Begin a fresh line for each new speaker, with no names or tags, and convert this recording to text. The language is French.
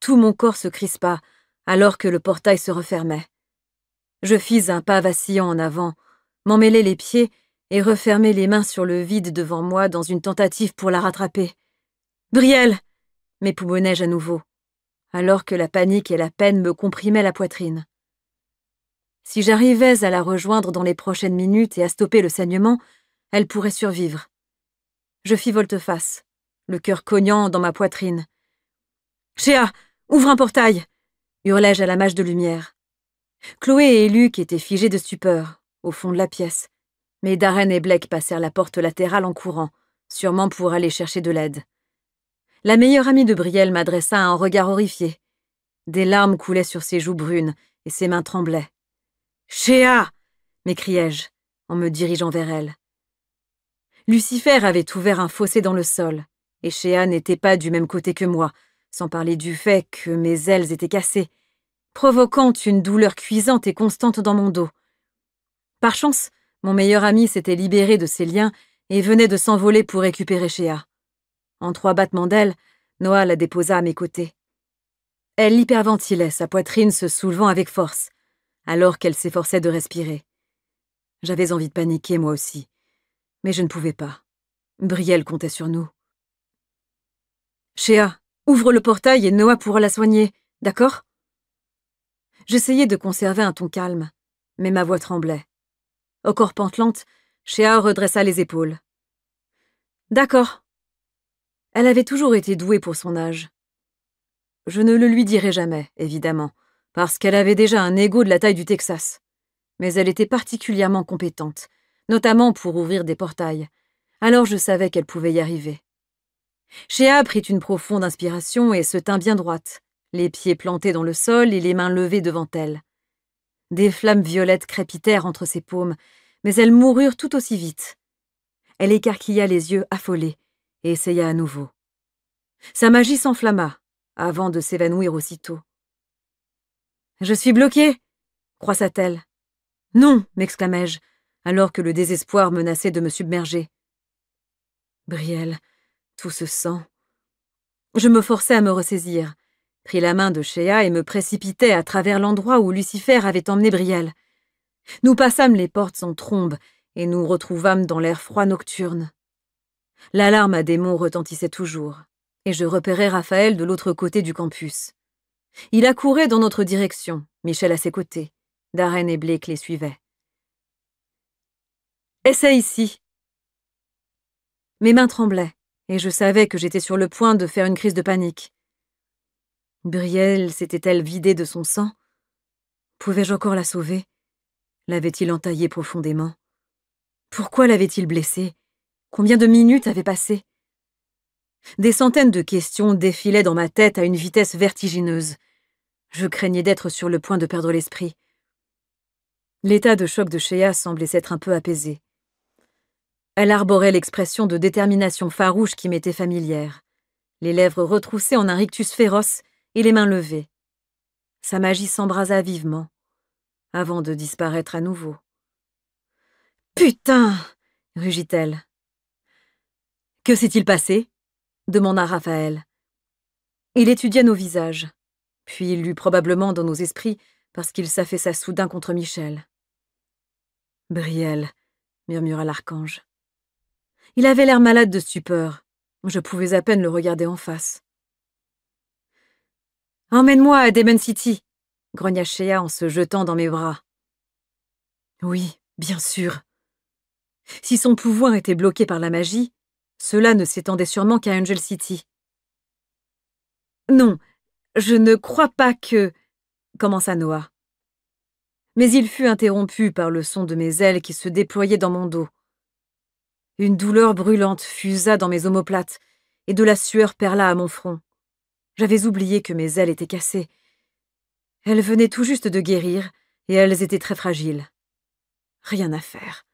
Tout mon corps se crispa, alors que le portail se refermait. Je fis un pas vacillant en avant, m'emmêlai les pieds et refermai les mains sur le vide devant moi dans une tentative pour la rattraper. « Brielle !» m'époumonnai-je à nouveau, alors que la panique et la peine me comprimaient la poitrine. Si j'arrivais à la rejoindre dans les prochaines minutes et à stopper le saignement, elle pourrait survivre. Je fis volte-face, le cœur cognant dans ma poitrine. « Shéa, ouvre un portail !» hurlai-je à la mage de lumière. Chloé et Luc étaient figés de stupeur, au fond de la pièce, mais Darren et Blake passèrent la porte latérale en courant, sûrement pour aller chercher de l'aide. La meilleure amie de Brielle m'adressa un regard horrifié. Des larmes coulaient sur ses joues brunes et ses mains tremblaient. « Shéa !» m'écriai-je, en me dirigeant vers elle. Lucifer avait ouvert un fossé dans le sol, et Shéa n'était pas du même côté que moi, sans parler du fait que mes ailes étaient cassées, provoquant une douleur cuisante et constante dans mon dos. Par chance, mon meilleur ami s'était libéré de ses liens et venait de s'envoler pour récupérer Shéa. En 3 battements d'ailes, Noah la déposa à mes côtés. Elle hyperventilait, sa poitrine se soulevant avec force, alors qu'elle s'efforçait de respirer. J'avais envie de paniquer, moi aussi, mais je ne pouvais pas. Brielle comptait sur nous. « Shéa, ouvre le portail et Noah pourra la soigner, d'accord ?» J'essayais de conserver un ton calme, mais ma voix tremblait. Au corps pantelante, Shéa redressa les épaules. « D'accord. » Elle avait toujours été douée pour son âge. Je ne le lui dirai jamais, évidemment, parce qu'elle avait déjà un ego de la taille du Texas. Mais elle était particulièrement compétente, notamment pour ouvrir des portails. Alors je savais qu'elle pouvait y arriver. Shéa prit une profonde inspiration et se tint bien droite, les pieds plantés dans le sol et les mains levées devant elle. Des flammes violettes crépitèrent entre ses paumes, mais elles moururent tout aussi vite. Elle écarquilla les yeux affolés et essaya à nouveau. Sa magie s'enflamma, avant de s'évanouir aussitôt. « Je suis bloquée !» croissa-t-elle. « Non !» m'exclamai-je, alors que le désespoir menaçait de me submerger. Brielle, tout ce sang. Je me forçai à me ressaisir, pris la main de Shéa et me précipitai à travers l'endroit où Lucifer avait emmené Brielle. Nous passâmes les portes en trombe et nous retrouvâmes dans l'air froid nocturne. L'alarme à démons retentissait toujours, et je repérai Raphaël de l'autre côté du campus. Il accourait dans notre direction, Michel à ses côtés. Darren et Blake les suivaient. « Essaie ici !» Mes mains tremblaient, et je savais que j'étais sur le point de faire une crise de panique. Brielle s'était-elle vidée de son sang? Pouvais-je encore la sauver? L'avait-il entaillée profondément? Pourquoi l'avait-il blessée? Combien de minutes avaient passé? Des centaines de questions défilaient dans ma tête à une vitesse vertigineuse. Je craignais d'être sur le point de perdre l'esprit. L'état de choc de Shéa semblait s'être un peu apaisé. Elle arborait l'expression de détermination farouche qui m'était familière, les lèvres retroussées en un rictus féroce et les mains levées. Sa magie s'embrasa vivement, avant de disparaître à nouveau. « Putain !» rugit-elle. « Que s'est-il passé ?» demanda Raphaël. Il étudia nos visages, puis il lut probablement dans nos esprits parce qu'il s'affaissa soudain contre Michel. « Brielle !» murmura l'archange. Il avait l'air malade de stupeur. Je pouvais à peine le regarder en face. « Emmène-moi à Demon City !» grogna Shéa en se jetant dans mes bras. « Oui, bien sûr. » Si son pouvoir était bloqué par la magie, cela ne s'étendait sûrement qu'à Angel City. « Non, je ne crois pas que... » commença Noah. Mais il fut interrompu par le son de mes ailes qui se déployaient dans mon dos. Une douleur brûlante fusa dans mes omoplates et de la sueur perla à mon front. J'avais oublié que mes ailes étaient cassées. Elles venaient tout juste de guérir et elles étaient très fragiles. Rien à faire.